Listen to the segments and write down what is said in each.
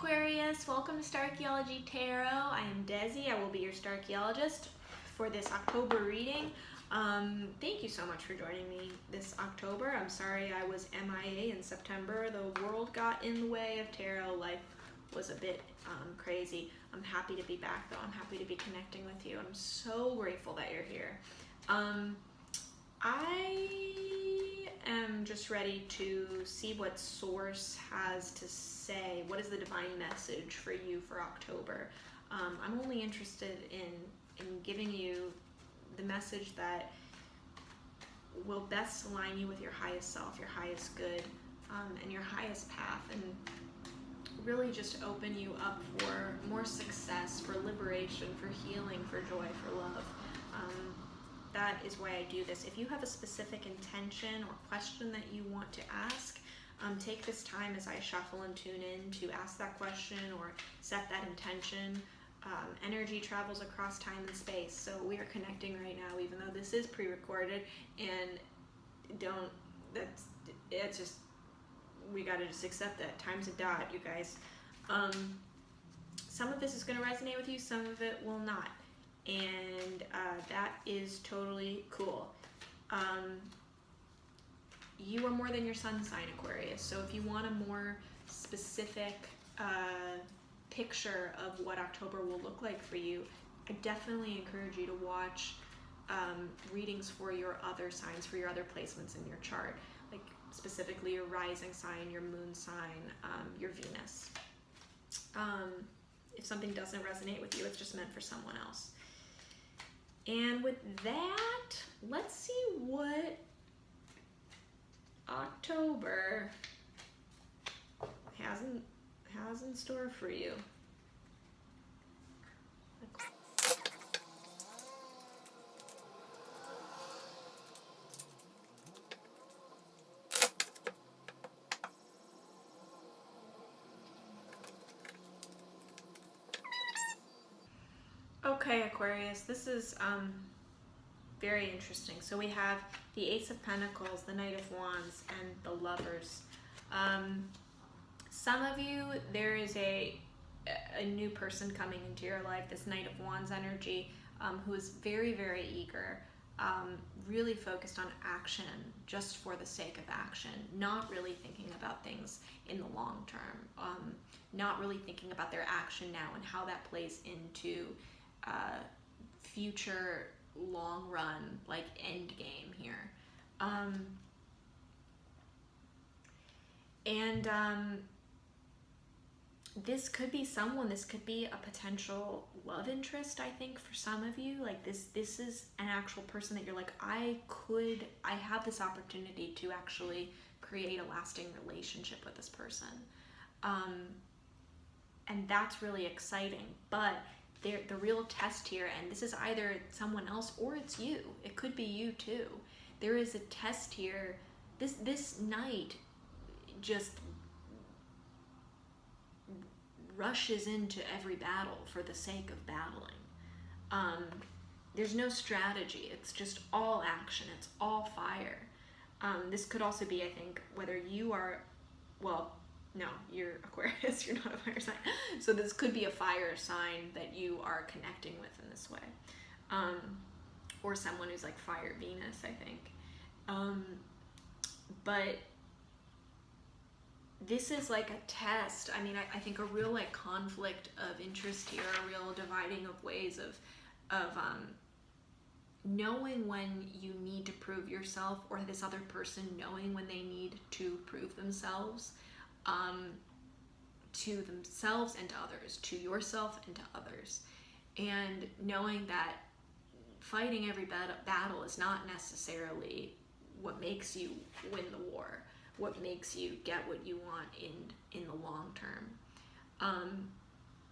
Aquarius, welcome to Starchaeology Tarot. I am Desi. I will be your Starchaeologist for this October reading. Thank you so much for joining me this October. I'm sorry I was MIA in September. The world got in the way of tarot. Life was a bit crazy. I'm happy to be back though. I'm happy to be connecting with you. I'm so grateful that you're here. I am just ready to see what Source has to say. What is the divine message for you for October? I'm only interested in giving you the message that will best align you with your highest self, your highest good, and your highest path, and really just open you up for more success, for liberation, for healing, for joy, for love. That is why I do this. If you have a specific intention or question that you want to ask, take this time as I shuffle and tune in to ask that question or set that intention. Energy travels across time and space, so we are connecting right now, even though this is pre-recorded, and it's just, we gotta just accept that. Time's a dot, you guys. Some of this is gonna resonate with you, some of it will not. And that is totally cool. You are more than your sun sign, Aquarius. So if you want a more specific picture of what October will look like for you, I definitely encourage you to watch readings for your other signs, for your other placements in your chart, like specifically your rising sign, your moon sign, your Venus. If something doesn't resonate with you, it's just meant for someone else. And with that, let's see what October has in store for you. Okay, Aquarius, this is very interesting. So we have the Ace of Pentacles, the Knight of Wands, and the Lovers. Some of you, there is a new person coming into your life, this Knight of Wands energy, who is very, very eager, really focused on action just for the sake of action, not really thinking about things in the long term, not really thinking about their action now and how that plays into future long run, like end game here. This could be someone, this could be a potential love interest, I think, for some of you. Like this is an actual person that you're like, I have this opportunity to actually create a lasting relationship with this person. And that's really exciting, but the real test here, and this is either someone else or it's you, it could be you too. There is a test here. This knight just rushes into every battle for the sake of battling. There's no strategy, it's just all action, it's all fire. This could also be, I think, whether you are, well, no, you're Aquarius, you're not a fire sign. So this could be a fire sign that you are connecting with in this way. Or someone who's like fire Venus, I think. But this is like a test. I mean, I think a real like conflict of interest here, a real dividing of ways of knowing when you need to prove yourself, or this other person knowing when they need to prove themselves. To themselves and to others, to yourself and to others, and knowing that fighting every battle is not necessarily what makes you win the war, what makes you get what you want in the long term.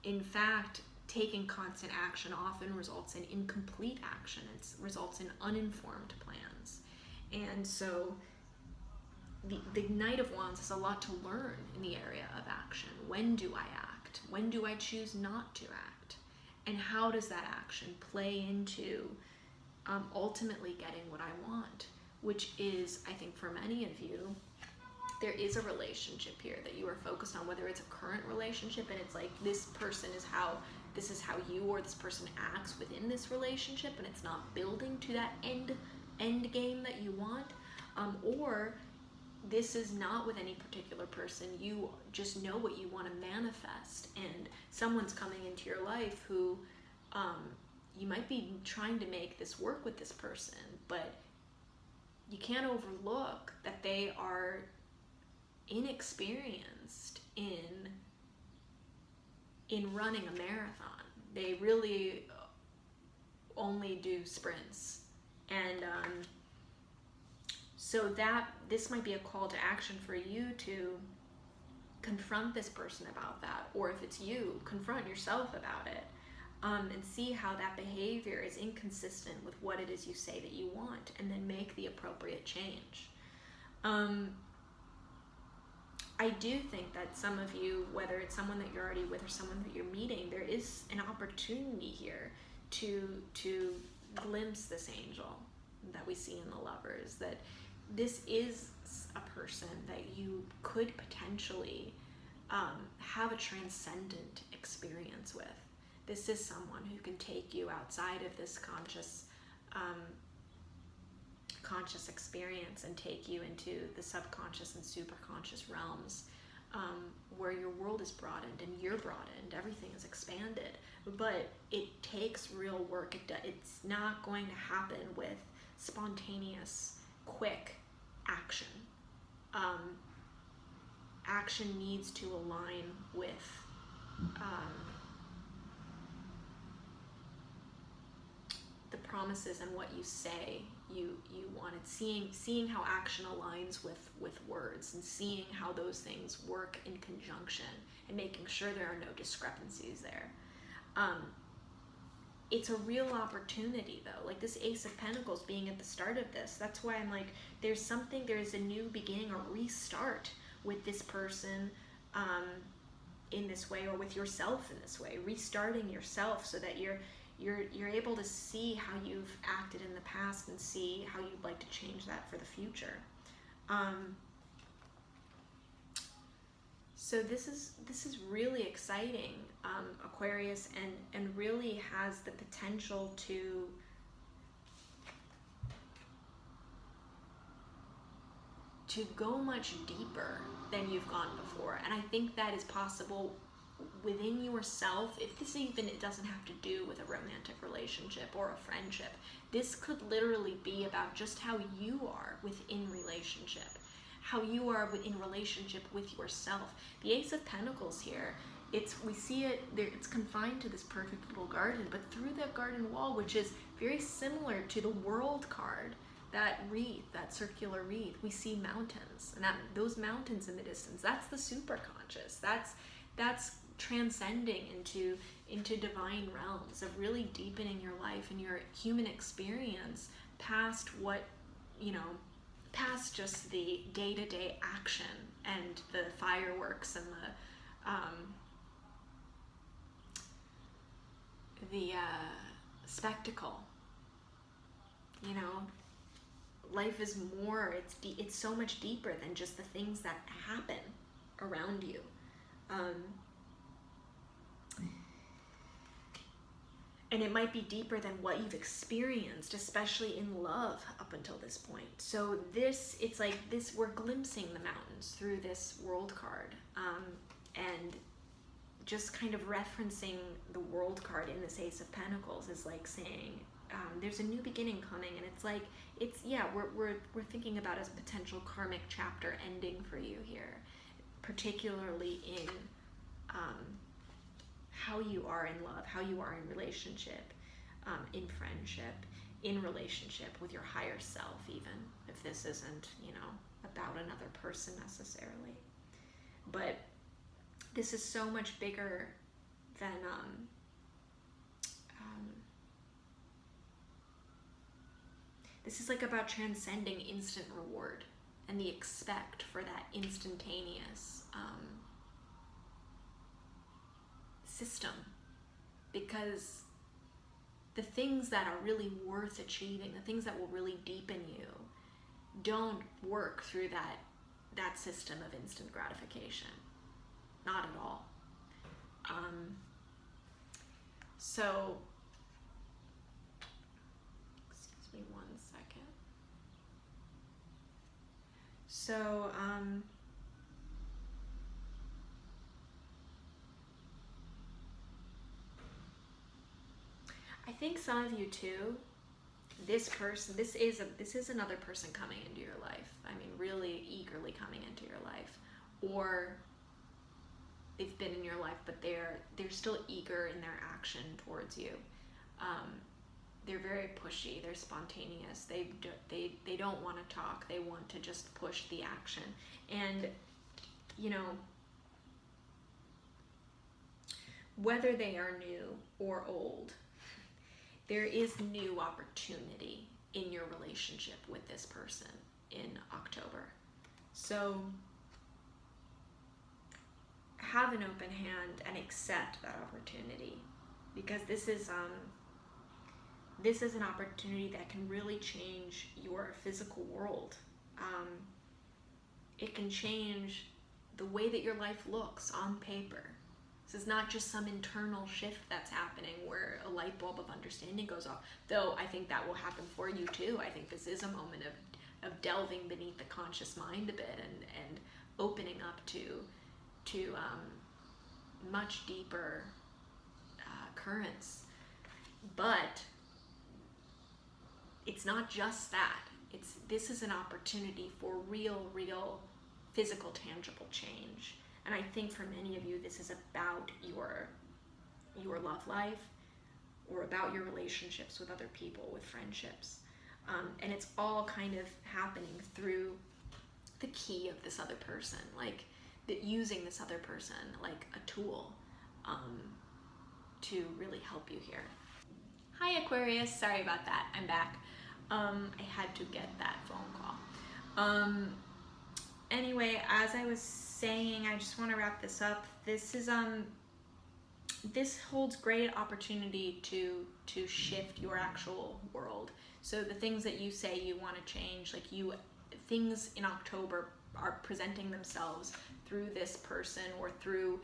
In fact, taking constant action often results in incomplete action. It results in uninformed plans. And so the Knight of Wands has a lot to learn in the area of action. When do I act? When do I choose not to act? And how does that action play into ultimately getting what I want? Which is, I think for many of you, there is a relationship here that you are focused on, whether it's a current relationship and it's like this person is how, this is how you or this person acts within this relationship, and it's not building to that end game that you want, or this is not with any particular person. You just know what you want to manifest, and someone's coming into your life who you might be trying to make this work with this person, but you can't overlook that they are inexperienced in running a marathon. They really only do sprints, and so that this might be a call to action for you to confront this person about that, or if it's you, confront yourself about it, and see how that behavior is inconsistent with what it is you say that you want, and then make the appropriate change. I do think that some of you, whether it's someone that you're already with or someone that you're meeting, there is an opportunity here to glimpse this angel that we see in the Lovers, that this is a person that you could potentially have a transcendent experience with. This is someone who can take you outside of this conscious experience and take you into the subconscious and superconscious realms, where your world is broadened and you're broadened, everything is expanded. But it takes real work. It's not going to happen with spontaneous, quick action. Action needs to align with the promises and what you say you wanted. Seeing how action aligns with words, and seeing how those things work in conjunction, and making sure there are no discrepancies there. It's a real opportunity though, like this Ace of Pentacles being at the start of this. That's why I'm like, there's a new beginning, a restart with this person in this way, or with yourself in this way, restarting yourself so that you're able to see how you've acted in the past and see how you'd like to change that for the future. So this is really exciting, Aquarius, and really has the potential to go much deeper than you've gone before. And I think that is possible within yourself. If this even, it doesn't have to do with a romantic relationship or a friendship. This could literally be about just how you are within relationship, how you are in relationship with yourself. The Ace of Pentacles here, we see it there, it's confined to this perfect little garden, but through that garden wall, which is very similar to the World card, that wreath, that circular wreath, we see mountains, and those mountains in the distance, that's the superconscious. That's transcending into divine realms of really deepening your life and your human experience past what, past just the day-to-day action and the fireworks and the spectacle. Life is more, it's so much deeper than just the things that happen around you. And it might be deeper than what you've experienced, especially in love up until this point. So it's like this, we're glimpsing the mountains through this World card. And just kind of referencing the World card in this Ace of Pentacles is like saying, there's a new beginning coming, and it's like, we're thinking about as a potential karmic chapter ending for you here, particularly in how you are in love, how you are in relationship, in friendship, in relationship with your higher self, even if this isn't, about another person necessarily. But this is so much bigger than this is like about transcending instant reward and the expect for that instantaneous system, because the things that are really worth achieving, the things that will really deepen you, don't work through that that system of instant gratification. Not at all. So, excuse me one second. So, I think some of you too, this is another person coming into your life. I mean, really eagerly coming into your life. Or they've been in your life, but they're still eager in their action towards you. They're very pushy. They're spontaneous. They don't want to talk. They want to just push the action. And you know, whether they are new or old, there is new opportunity in your relationship with this person in October. So have an open hand and accept that opportunity, because this is an opportunity that can really change your physical world. It can change the way that your life looks on paper. This is not just some internal shift that's happening where a light bulb of understanding goes off, though I think that will happen for you too. I think this is a moment of delving beneath the conscious mind a bit and opening up to much deeper currents. But it's not just that. This is an opportunity for real physical, tangible change. And I think for many of you, this is about your love life, or about your relationships with other people, with friendships. And it's all kind of happening through the key of this other person, like using this other person like a tool to really help you here. Hi Aquarius, sorry about that, I'm back. I had to get that phone call. Anyway, as I was saying, I just want to wrap this up. This is this holds great opportunity to shift your actual world. So the things that you say you want to change, like things in October are presenting themselves through this person, or through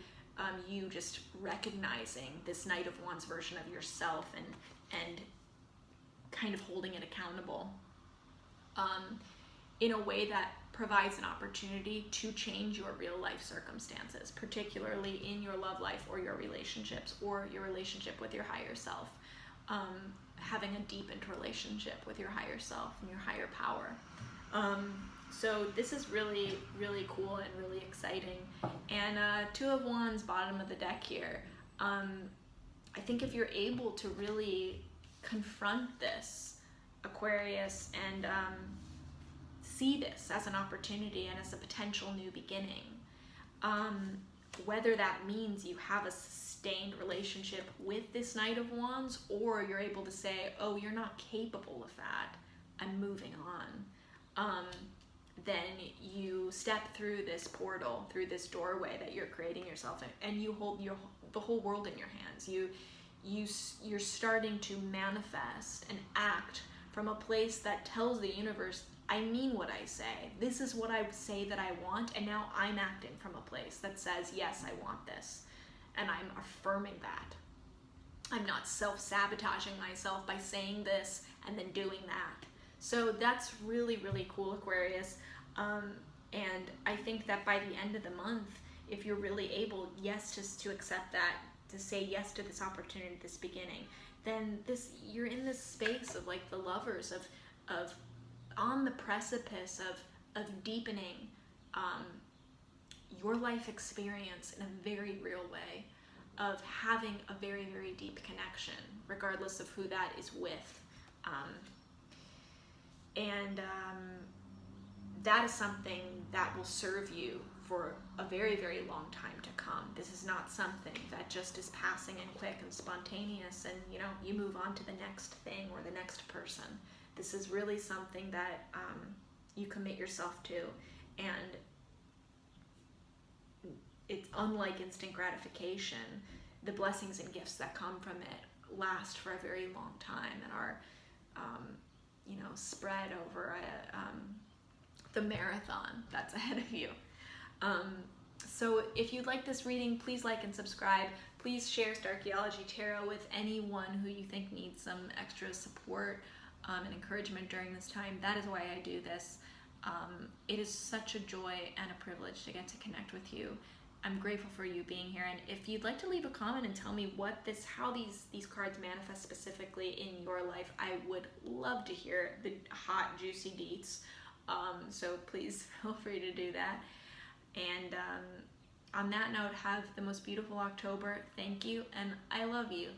you just recognizing this Knight of Wands version of yourself and kind of holding it accountable in a way that provides an opportunity to change your real life circumstances, particularly in your love life or your relationships or your relationship with your higher self. Having a deepened relationship with your higher self and your higher power. So this is really cool and really exciting. And Two of Wands, bottom of the deck here. I think if you're able to really confront this, Aquarius, and see this as an opportunity and as a potential new beginning, whether that means you have a sustained relationship with this Knight of Wands, or you're able to say, oh, you're not capable of that, I'm moving on, then you step through this portal, through this doorway that you're creating yourself in, and you hold the whole world in your hands. You're starting to manifest and act from a place that tells the universe, I mean what I say. This is what I say that I want, and now I'm acting from a place that says, yes, I want this. And I'm affirming that. I'm not self-sabotaging myself by saying this and then doing that. So that's really cool, Aquarius. And I think that by the end of the month, if you're really able, yes, just to accept that, to say yes to this opportunity, this beginning, then you're in this space of like the lovers of on the precipice of deepening your life experience in a very real way, of having a very deep connection, regardless of who that is with. That is something that will serve you for a very long time to come. This is not something that just is passing and quick and spontaneous and you move on to the next thing or the next person. This is really something that you commit yourself to, and it's unlike instant gratification. The blessings and gifts that come from it last for a very long time and are spread over the marathon that's ahead of you. So if you'd like this reading, please like and subscribe. Please share Starchaeology Tarot with anyone who you think needs some extra support and encouragement during this time. That is why I do this. It is such a joy and a privilege to get to connect with you. I'm grateful for you being here, and if you'd like to leave a comment and tell me how these cards manifest specifically in your life, I would love to hear the hot, juicy deets. So please feel free to do that. And on that note, have the most beautiful October. Thank you, and I love you.